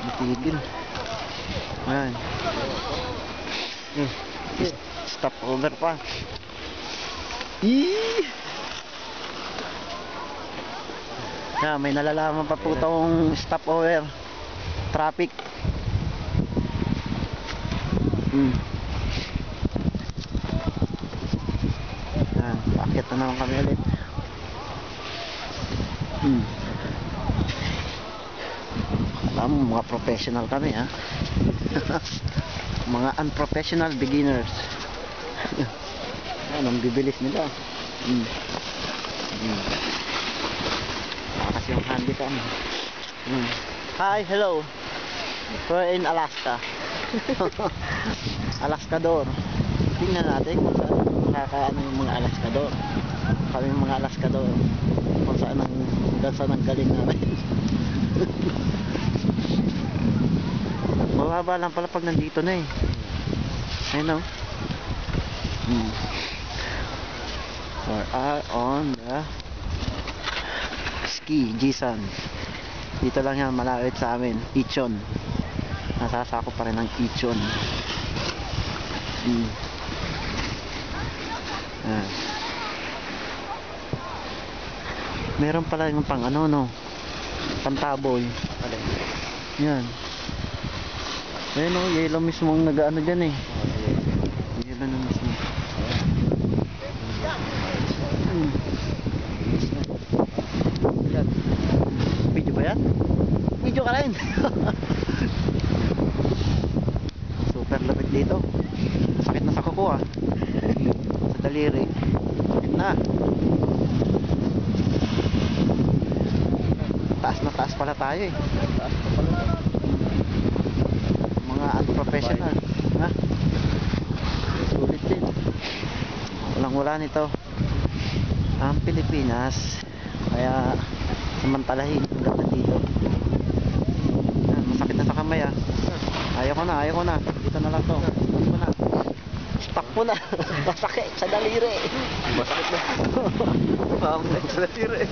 Matigil. Ayan. Stop over pa. Yeah, may nalalaman pa po itong stop over traffic. Ayan, paakit na naman kami ulit. Alam mo, mga professional kami ha. Mga unprofessional beginners. Ayan, ang bibilis nila. Kasi yung handy cam. Hi, hello. We're in Alaska. Alaskador. Tingnan natin kung saan nakakaano yung mga Alaskador. Kami yung mga Alaskador. Kung saan ang galing namin. Mababa lang pala pag nandito na eh. Ayun o. We are on the ski, Jisan. Dito lang yan, malapit sa amin. Ichon. Nasasako pa rin ng Ichon. Meron pala yung pang ano no, pantaboy. Yan. Ayun o, yellow mismo ang nag-ano dyan eh. Yellow na mismo. Video ba yan? Video ka rin. Super lapit dito. Sakit na sa kuko ah. Sa daliri. Sakit na. Taas na taas pala tayo eh. Taas na pala. Mga unprofessional. Ha? Sulit din. Walang wala nito ang Pilipinas. Kaya samantalahin hanggang dito. Masakit na sa kamay ah. Ayaw ko na. Dito na lang to. Stop mo na. Masakit sa daliri. Masakit na. Masakit sa daliri.